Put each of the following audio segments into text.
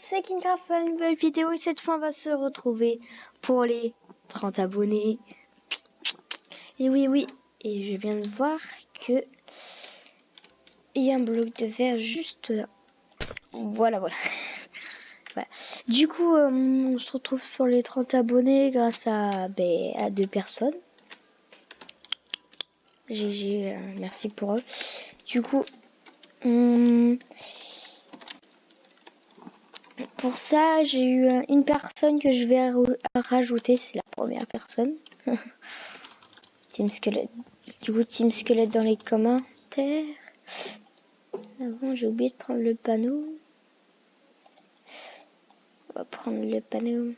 c'est KingCraft pour une nouvelle vidéo et cette fois on va se retrouver pour les 30 abonnés. Et oui, et je viens de voir que il y a un bloc de verre juste là. Voilà. Voilà. Du coup, on se retrouve sur les 30 abonnés grâce à 2 personnes. GG, merci pour eux. Du coup, pour ça, j'ai eu une personne que je vais rajouter, c'est la première personne. Team Squelette. Du coup, Team Squelette dans les commentaires. Avant, j'ai oublié de prendre le panneau. On va prendre le panneau.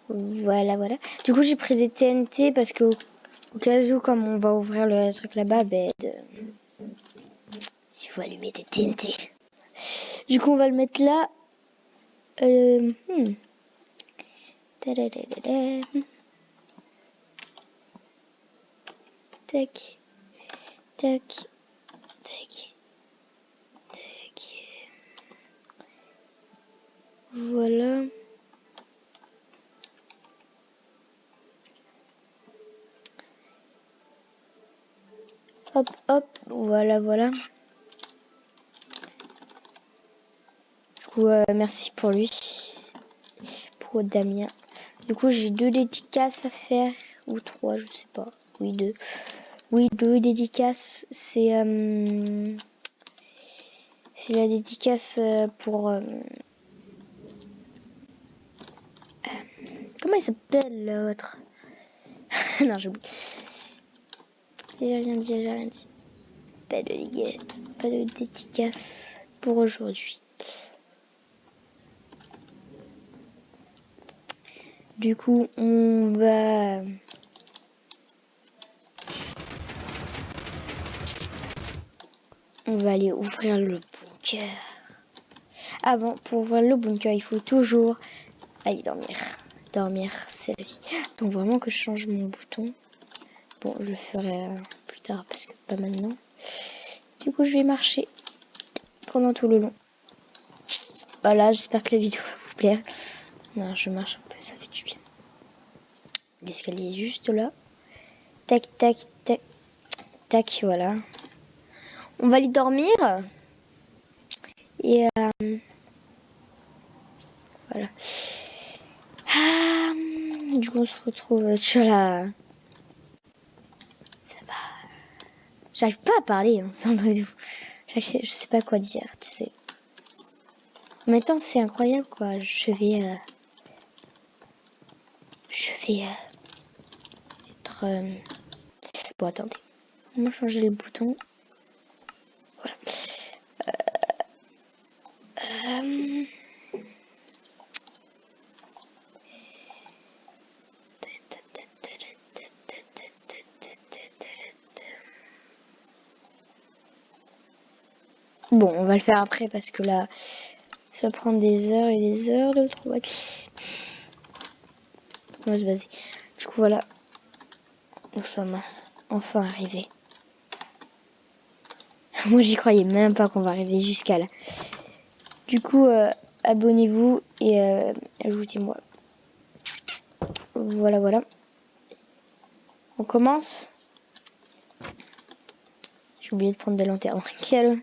Voilà. Du coup, j'ai pris des TNT parce que au cas où, comme on va ouvrir le truc là-bas, s'il faut allumer des TNT. Du coup, on va le mettre là. Tac. Voilà. Hop, voilà. Du coup, merci pour lui, pour Damien. Du coup, j'ai 2 dédicaces à faire, ou 3, je sais pas. Oui, 2. Oui, 2 dédicaces. C'est la dédicace pour... comment il s'appelle l'autre? Non, j'ai oublié. J'ai rien dit. Pas de dédicace pour aujourd'hui. Du coup, on va aller ouvrir le bunker. Avant, pour ouvrir le bunker, il faut toujours aller dormir. Dormir, c'est la vie. Donc vraiment que je change mon bouton. Bon, je le ferai plus tard parce que pas maintenant. Du coup, je vais marcher pendant tout le long. Voilà, j'espère que la vidéo va vous plaire. Non, je marche un peu, ça fait du bien. L'escalier est juste là. Tac, voilà. On va aller dormir. Et voilà. Du coup, on se retrouve sur la... Ça va. J'arrive pas à parler, hein, c'est un truc de fou. Je sais pas quoi dire, tu sais. Maintenant, c'est incroyable, quoi. Je vais être... Bon, attendez. On va changer le bouton. Voilà. Bon, on va le faire après parce que là, ça prend des heures et des heures de le trouver. On va se baser. Du coup, voilà. Nous sommes enfin arrivés. Moi, j'y croyais même pas qu'on va arriver jusqu'à là. Du coup, abonnez-vous et ajoutez-moi. Voilà. On commence. J'ai oublié de prendre des lanternes. Quel...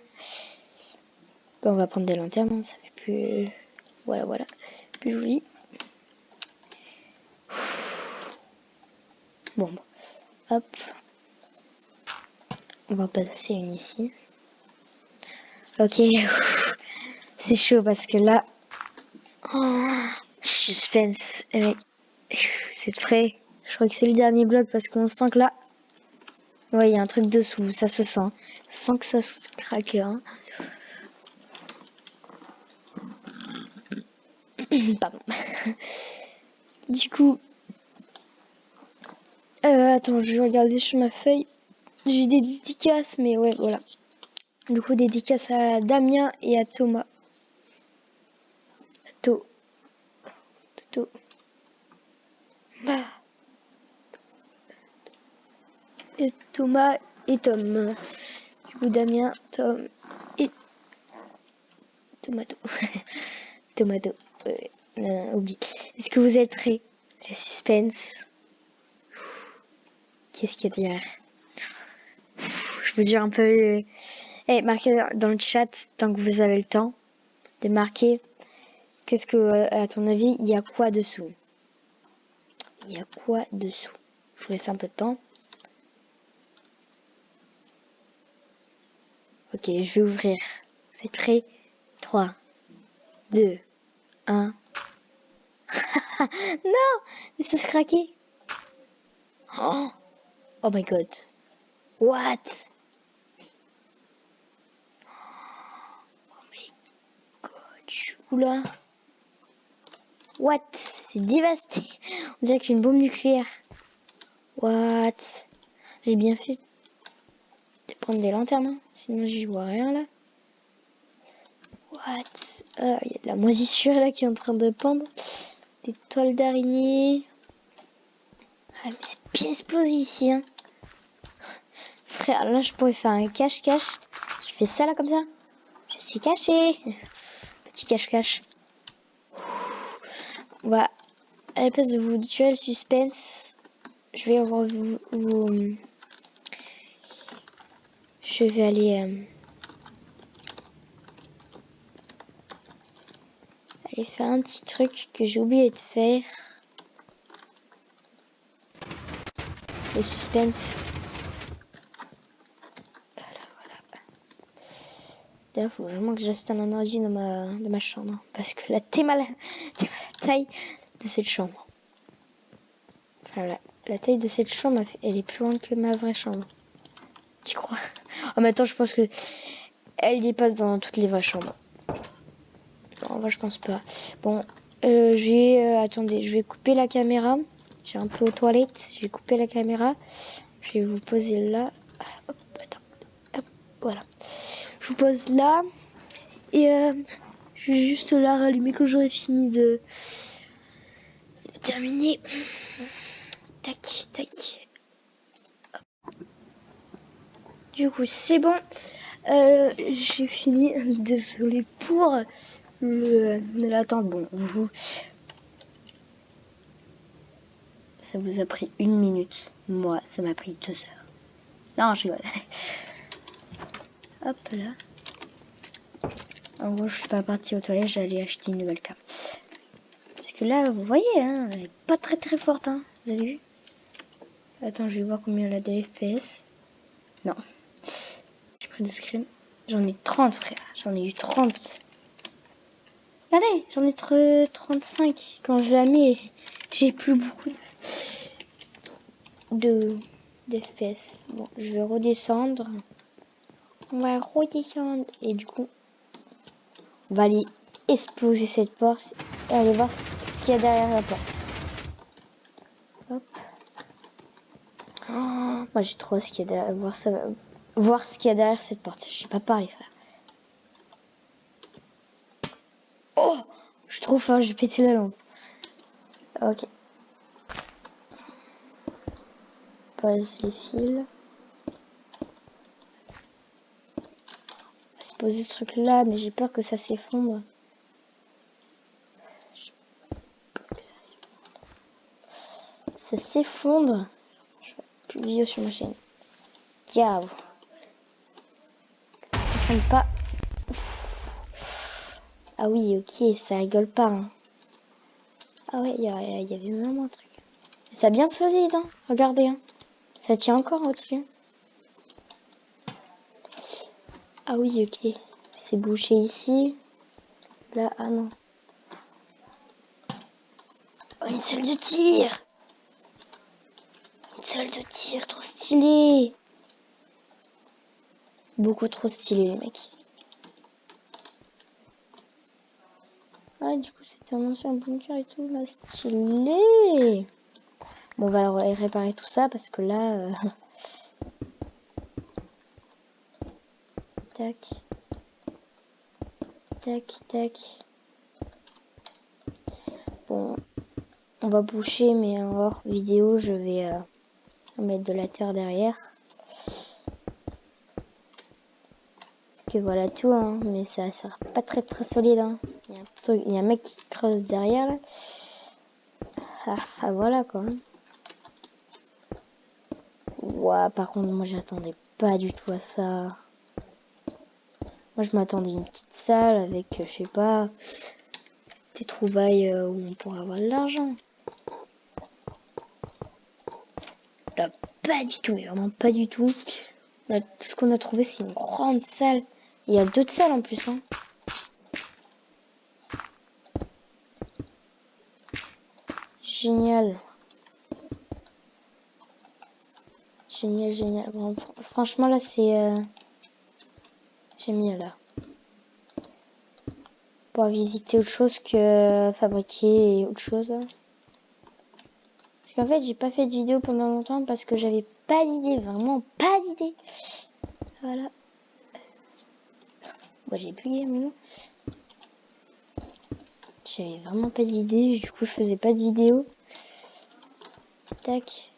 on va prendre des lanternes, ça fait plus... Voilà. Plus joli. Bon. Hop. On va passer une ici. Ok. C'est chaud parce que là... Oh, suspense. C'est prêt. Je crois que c'est le dernier bloc parce qu'on sent que là... Ouais, il y a un truc dessous, ça se sent. Sans que ça se craque là. Pardon. Du coup... attends, je vais regarder sur ma feuille. J'ai des dédicaces, mais ouais, voilà. Du coup, dédicace à Damien et à Thomas. Et Thomas et Tom. Du coup, Damien, Tom et Tomato. Tomato. Oublie. Est-ce que vous êtes prêts? Le suspense. Qu'est-ce qu'il y a derrière? Je vous dis un peu... marquez dans le chat, tant que vous avez le temps, de marquer qu'est-ce que, à ton avis, il y a quoi dessous? Il y a quoi dessous? Je vous laisse un peu de temps. Ok, je vais ouvrir. Vous êtes prêts? 3, 2, 1. Non! Mais ça se craquait. Oh my god. What? Oh my god. Oula. What? C'est dévasté. On dirait qu'une bombe nucléaire. What? J'ai bien fait de prendre des lanternes, hein. Sinon j'y vois rien là. What? Il y a de la moisissure là qui est en train de pendre. Des toiles d'araignée. Ah, mais c'est bien explosé ici, hein. Frère, là je pourrais faire un cache-cache. Je fais ça là comme ça. Je suis caché. Petit cache-cache. On va, à la place de vous tuer le suspense, je vais avoir je vais aller faire un petit truc que j'ai oublié de faire. Le suspense. D'ailleurs, faut vraiment que j'installe un ordi dans ma chambre. Parce que là, t'es mal la taille de cette chambre. Enfin, la taille de cette chambre, elle est plus loin que ma vraie chambre. Tu crois? En même temps, je pense que elle dépasse dans toutes les vraies chambres. En vrai, je pense pas. Bon, attendez, je vais couper la caméra. J'ai un peu aux toilettes. Je vais couper la caméra. Je vais vous poser là. Hop, attends. Hop, voilà. Je vous pose là. Et je vais juste la rallumer quand j'aurai fini de terminer. Tac, tac. Hop. Du coup, c'est bon. J'ai fini. Désolée pour l'attente. Bon, ça vous a pris 1 minute. Moi, ça m'a pris 2 heures. Non, je rigole. Hop là. En gros, je suis pas partie aux toilettes, j'allais acheter une nouvelle carte. Parce que là, vous voyez, hein, elle est pas très très forte, hein. Vous avez vu? Attends, je vais voir combien elle a de FPS. Non. J'ai pris des screens. J'en ai 30, frère. J'en ai eu 30. Regardez, j'en ai 35. Quand je la mets, j'ai plus beaucoup d'FPS. Bon, je vais redescendre. On va redescendre. Et du coup, on va aller exploser cette porte et aller voir ce qu'il y a derrière la porte. Hop. Oh, moi j'ai trop ce qu'il y a derrière, voir ce qu'il y a derrière cette porte. Je sais pas parler, frère. Oh, je suis trop fort, j'ai pété la lampe. Ok. Pose les fils. On va se poser ce truc là, mais j'ai peur que ça s'effondre. Ça s'effondre. Je fais plus de vidéos sur ma chaîne. Ciao. Ça s'effondre pas. Ah oui, ok, ça rigole pas. Hein. Ah ouais, il y avait vraiment un truc. Ça a bien solide, hein. Regardez, hein. Ça tient encore au-dessus. Ah oui, ok. C'est bouché ici. Là, ah non. Oh, une salle de tir. Une salle de tir, trop stylé. Beaucoup trop stylé, les mecs. Ah, du coup, c'était un ancien bunker et tout, là, stylé. Bon, on va réparer tout ça parce que là... Tac. Tac, tac. Bon, on va boucher, mais en hors vidéo, je vais mettre de la terre derrière. Parce que voilà tout, hein, mais ça sera pas très très solide. Hein. Il y a un truc. Il y a un mec qui creuse derrière là. Ah voilà quoi. Ouah, par contre, moi j'attendais pas du tout à ça. Moi je m'attendais à une petite salle avec, je sais pas, des trouvailles où on pourrait avoir de l'argent. Là, pas du tout, mais vraiment pas du tout. Là, tout ce qu'on a trouvé, c'est une grande salle. Il y a d'autres salles en plus, hein. Génial. Génial, génial. Bon, franchement, là, c'est... j'aime bien, là. Pour visiter autre chose que fabriquer et autre chose. Parce qu'en fait, j'ai pas fait de vidéo pendant longtemps parce que j'avais pas d'idée. Vraiment pas d'idée. Voilà. Bon, j'ai bugué, mais non. J'avais vraiment pas d'idée. Du coup, je faisais pas de vidéo. Tac.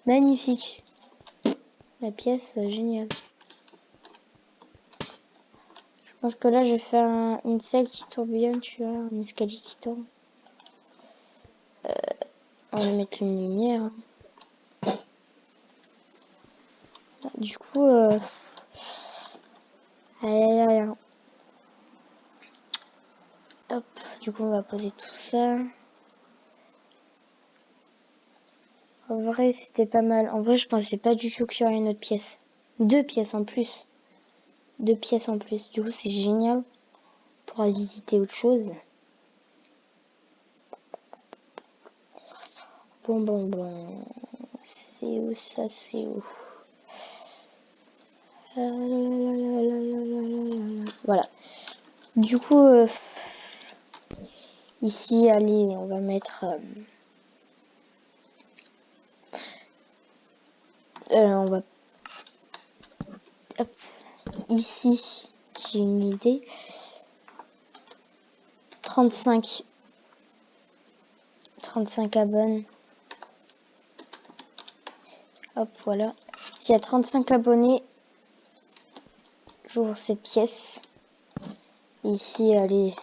Magnifique. La pièce, géniale. Je pense que là, je vais faire une salle qui tourbillonne, tu vois, un escalier qui tourne. On va mettre une lumière. Du coup, aïe, aïe, aïe. Hop, du coup, on va poser tout ça. En vrai, c'était pas mal. En vrai, je pensais pas du tout qu'il y aurait une autre pièce. 2 pièces en plus. 2 pièces en plus. Du coup, c'est génial. On pourra visiter autre chose. Bon. C'est où ça? C'est où? Voilà. Du coup, ici, allez, on va mettre... on va... Hop. Ici, j'ai une idée. 35 abonnés. Hop, voilà. S'il y a 35 abonnés, j'ouvre cette pièce. Ici, allez.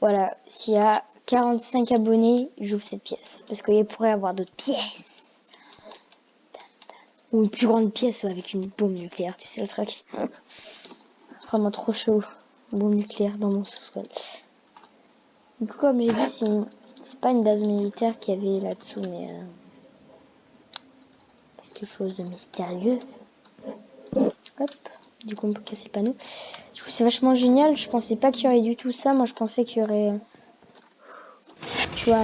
Voilà. S'il y a 45 abonnés, j'ouvre cette pièce. Parce qu'il pourrait y avoir d'autres pièces. Ou une plus grande pièce avec une bombe nucléaire, tu sais le truc. Vraiment trop chaud. Bombe nucléaire dans mon sous-sol. Du coup, comme j'ai dit, c'est pas une base militaire qu'il y avait là-dessous, mais quelque chose de mystérieux. Hop, du coup on peut casser le panneau. Du coup c'est vachement génial, je pensais pas qu'il y aurait du tout ça, moi je pensais qu'il y aurait, tu vois,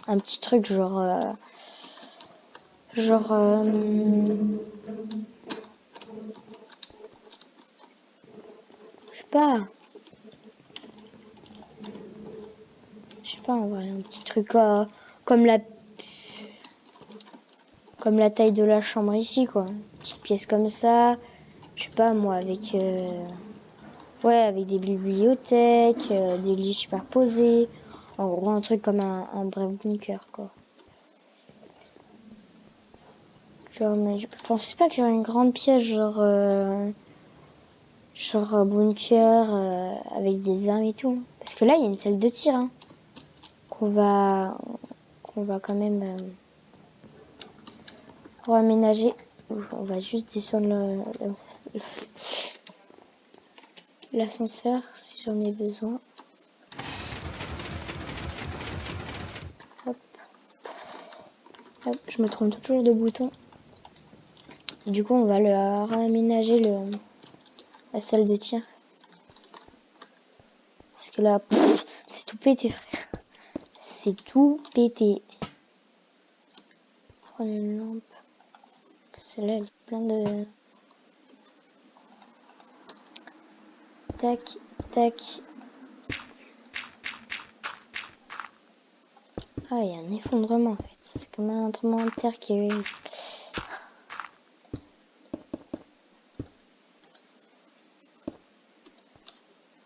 un petit truc genre, je sais pas, on va un petit truc comme la taille de la chambre ici quoi, une petite pièce comme ça, je sais pas moi avec avec des bibliothèques, des lits superposés, en gros un truc comme un bref bunker quoi. Genre, mais je pensais pas qu'il y aurait une grande pièce genre bunker avec des armes et tout. Parce que là il y a une salle de tir hein, qu'on va quand même aménager. On va juste descendre l'ascenseur si j'en ai besoin. Hop. Hop, je me trompe toujours de bouton. Du coup, on va réaménager la salle de tir. Parce que là, c'est tout pété, frère. C'est tout pété. Prendre une lampe. Celle-là, elle est pleine de... Tac, tac. Ah, il y a un effondrement, en fait. C'est comme un tremblement de terre qui est...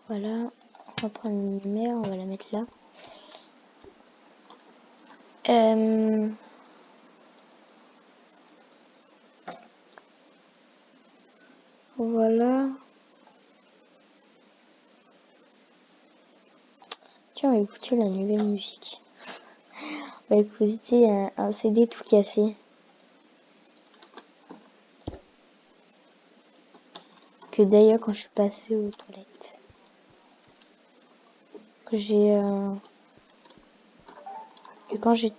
Voilà. On va prendre une lumière, on va la mettre là. Voilà. Tiens, on va écouter la nouvelle musique. On va écouter un CD tout cassé. Que d'ailleurs, quand je suis passée aux toilettes, quand j'ai...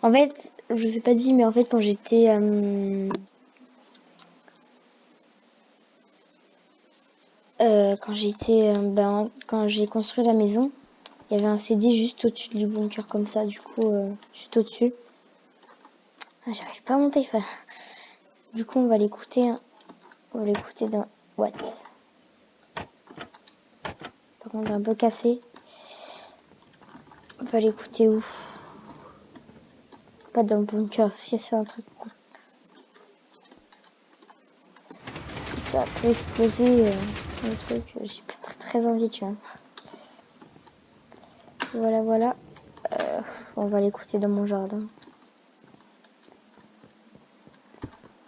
En fait, je vous ai pas dit, mais en fait, quand j'étais... quand j'ai construit la maison, il y avait un CD juste au-dessus du bunker comme ça, du coup, juste au-dessus. Ah, j'arrive pas à monter, frère. Du coup, on va l'écouter. Hein. On va l'écouter dans What. Par contre, un peu cassé. On va l'écouter où? Pas dans le bunker, si c'est un truc. Si ça peut exploser le truc, j'ai pas très envie, tu vois. Voilà, voilà. On va l'écouter dans mon jardin.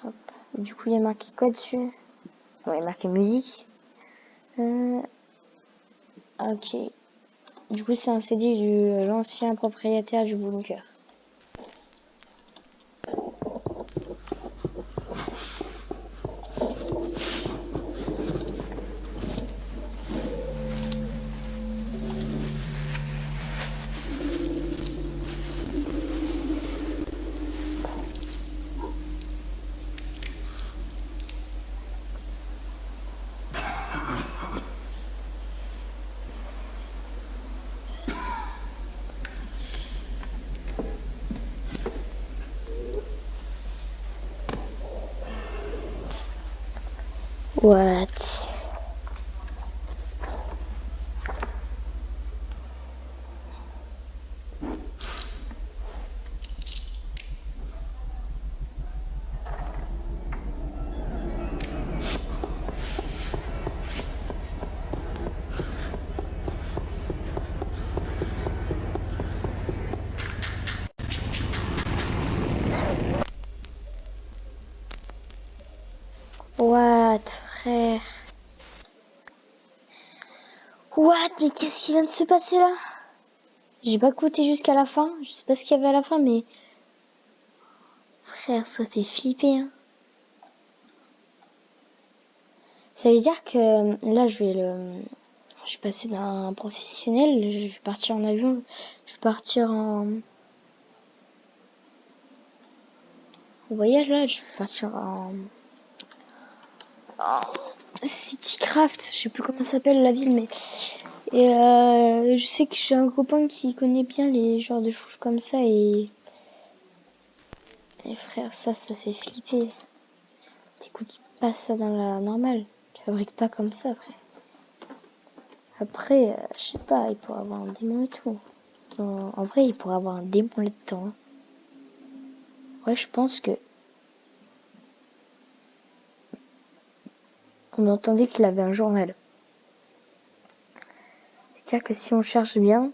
Hop. Du coup, il y a marqué quoi dessus? Ouais, il y a marqué musique. Ok. Du coup, c'est un CD de l'ancien propriétaire du bunker. What? What, frère? What? Mais qu'est-ce qui vient de se passer là? J'ai pas écouté jusqu'à la fin. Je sais pas ce qu'il y avait à la fin, mais... Frère, ça fait flipper, hein. Ça veut dire que là, je vais passer d'un professionnel. Je vais partir en avion. Je vais partir en voyage, là. Je vais partir en Citycraft. Je sais plus comment s'appelle la ville, mais... Et je sais que j'ai un copain qui connaît bien les genres de choses comme ça et frère, ça fait flipper. T'écoutes pas ça dans la normale. Tu fabriques pas comme ça, frère. Après, je sais pas, il pourrait avoir un démon et tout. En vrai, il pourrait avoir un démon là-dedans. Hein. Ouais, je pense que... On entendait qu'il avait un journal. C'est-à-dire que si on cherche bien, il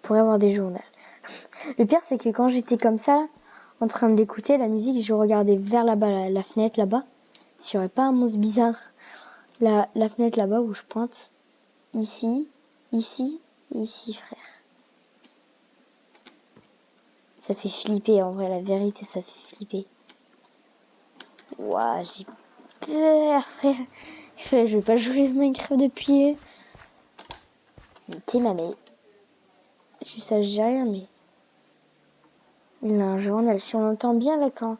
pourrait avoir des journaux. Le pire, c'est que quand j'étais comme ça, en train d'écouter la musique, je regardais vers là-bas, la fenêtre là-bas. S'il n'y aurait pas un monstre bizarre, la fenêtre là-bas où je pointe, ici, ici et ici, frère. Ça fait flipper, en vrai, la vérité, ça fait flipper. Ouah, j'ai peur, frère. Je vais pas jouer Minecraft depuis... T'es ma mais... Je sais rien, mais... Il a un journal. Si on entend bien, là, quand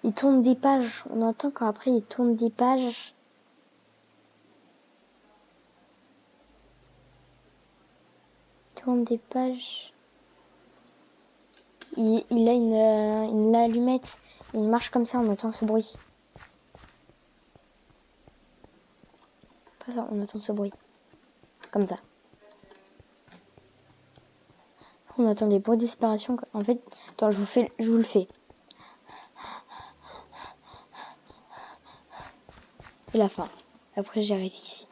il tourne des pages, on entend quand après il tourne des pages... Des pages. Il a une allumette. Il marche comme ça, on entend ce bruit. Pas ça, on entend ce bruit. Comme ça. On entend des bruits de disparition. En fait, attends, je vous le fais. Et la fin. Après, j'arrête ici.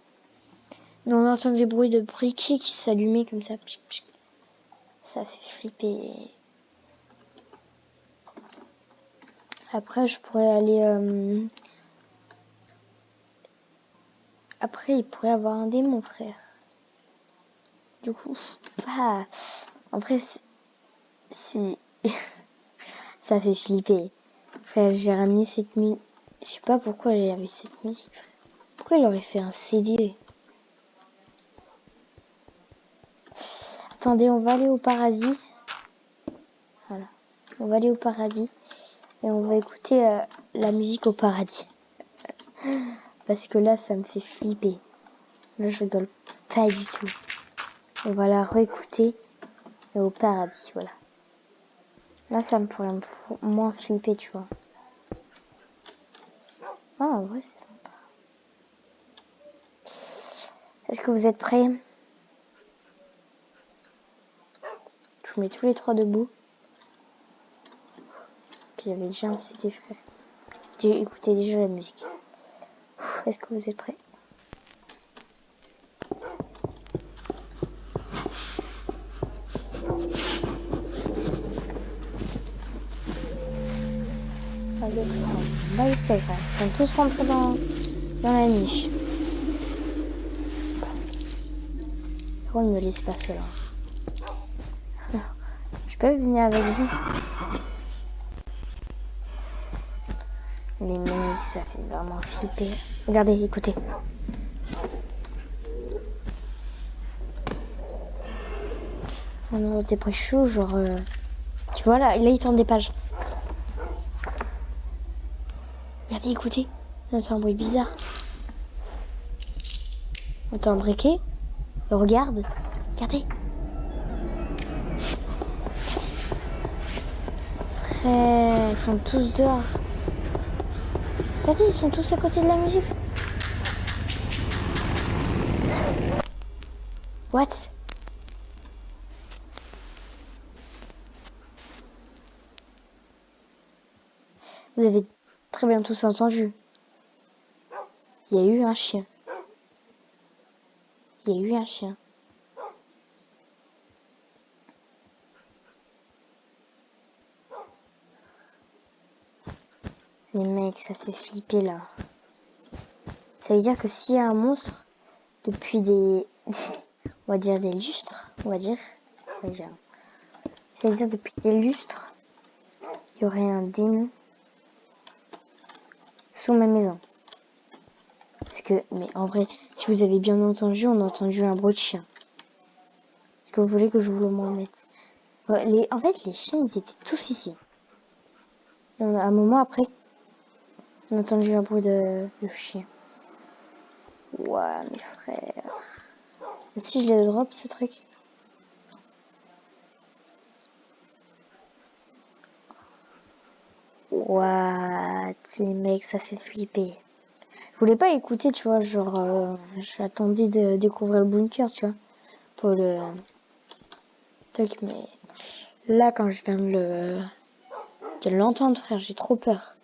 Mais on entend des bruits de briquets qui s'allumaient comme ça. Ça fait flipper. Après, je pourrais aller après, il pourrait avoir un démon, frère. Du coup, ah, après, si ça fait flipper. Frère, j'ai ramené cette musique. Je sais pas pourquoi j'ai mis cette musique. Frère. Pourquoi il aurait fait un CD? Attendez, on va aller au paradis. Voilà. On va aller au paradis. Et on va écouter la musique au paradis. Parce que là, ça me fait flipper. Là, je rigole pas du tout. On va la réécouter au paradis, voilà. Là, ça me pourrait moins flipper, tu vois. Ah, en vrai, c'est sympa. Est-ce que vous êtes prêts? Je vous mets tous les trois debout. Il y avait déjà un CD, frère. J'ai écouté déjà la musique. Est-ce que vous êtes prêts? Ah, l'autre, ils sont là, ils savent, frère. Ils sont tous rentrés dans la niche. Pourquoi ne me laisse pas seul? Je peux venir avec vous? Les mecs, ça fait vraiment flipper. Regardez, écoutez. On était près chaud, genre... Tu vois, là, il tourne des pages. Regardez, écoutez. C'est un bruit bizarre. On entend un briquet. Et regarde. Regardez. Frère, ils sont tous dehors. Regardez, ils sont tous à côté de la musique. What? Vous avez très bien tous entendu. Il y a eu un chien. Il y a eu un chien. Les mecs, ça fait flipper là. Ça veut dire que s'il y a un monstre depuis des... on va dire des lustres, on va dire. Ouais, ça veut dire depuis des lustres, il y aurait un démon sous ma maison. Parce que, mais en vrai, si vous avez bien entendu, on a entendu un bruit de chien. Est-ce que vous voulez que je vous le mette? Ouais, en fait, les chiens, ils étaient tous ici. Et à un moment après, on a entendu un bruit de chien. Ouah, mes frères. Et si je les drop, ce truc? What? Les mecs, ça fait flipper. Je voulais pas écouter, tu vois, genre, j'attendais de découvrir le bunker, tu vois, pour le truc, mais là, quand je viens de l'entendre, frère, j'ai trop peur.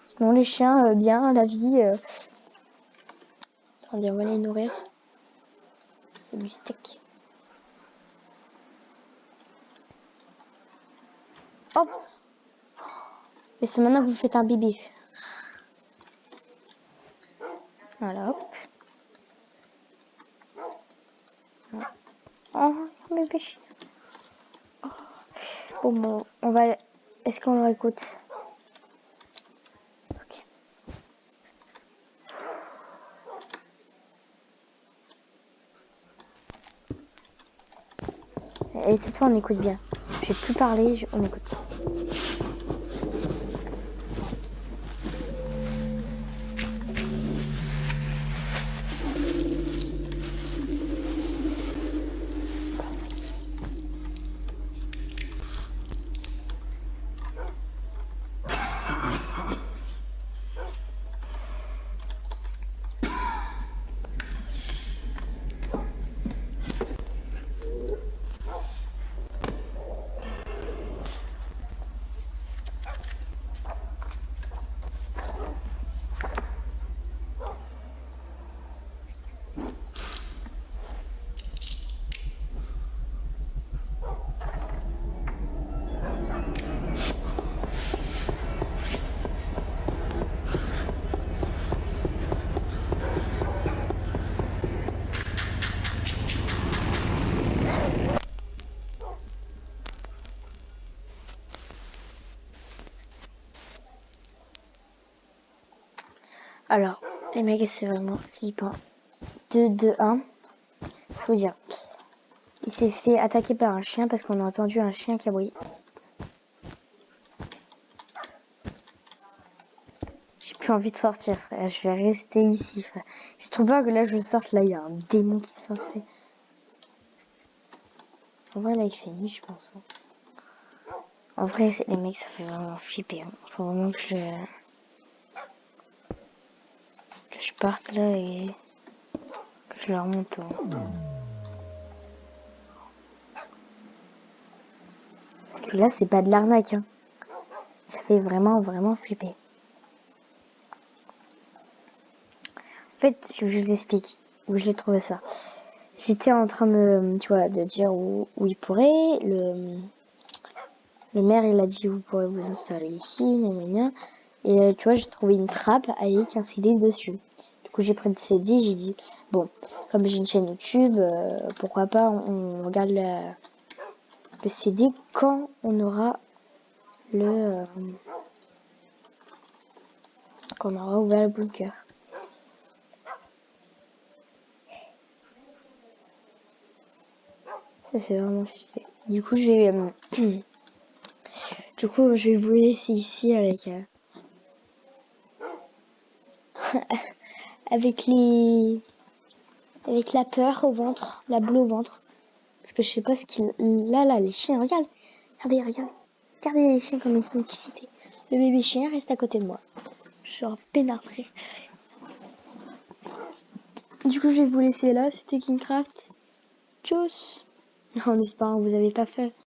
Sinon, les chiens, bien, la vie, attendez, on va les nourrir. Du steak. Hop! Et c'est maintenant que vous faites un bébé. Voilà, hop. Oh, bébé chien. Oh. Bon, on va... Est-ce qu'on le réécoute? Ok. Et cette fois, on écoute bien. Je vais plus parler, on écoute. Alors, les mecs, c'est vraiment flippant. 2-2-1. Faut dire. Il s'est fait attaquer par un chien parce qu'on a entendu un chien qui aboie. J'ai plus envie de sortir, frère. Je vais rester ici, frère. J'ai trop peur que là je sorte. Là, il y a un démon qui sort. En vrai, là, il fait nuit, je pense. En vrai, les mecs, ça fait vraiment flipper. Faut vraiment que je parte là et que je leur monte. Parce que là, c'est pas de l'arnaque. Hein. Ça fait vraiment, vraiment flipper. En fait, je vous explique où je l'ai trouvé ça. J'étais en train de dire où il pourrait. Le maire, il a dit, vous pourrez vous installer ici, gna. Et tu vois, j'ai trouvé une trappe avec un CD dessus. Du coup, j'ai pris le CD, j'ai dit, bon, comme j'ai une chaîne YouTube, pourquoi pas, on regarde le CD quand on aura quand on aura ouvert le bunker. Ça fait vraiment flipper. Du coup, je vais vous laisser ici avec avec avec la peur au ventre, la boule au ventre. Parce que je sais pas ce qu'il... Là, les chiens, regarde. Regardez. Regardez les chiens comme ils sont excités. Le bébé chien reste à côté de moi. Genre pénartré. Du coup, je vais vous laisser là. C'était KingCraft. Tchuss. En espérant que vous avez pas fait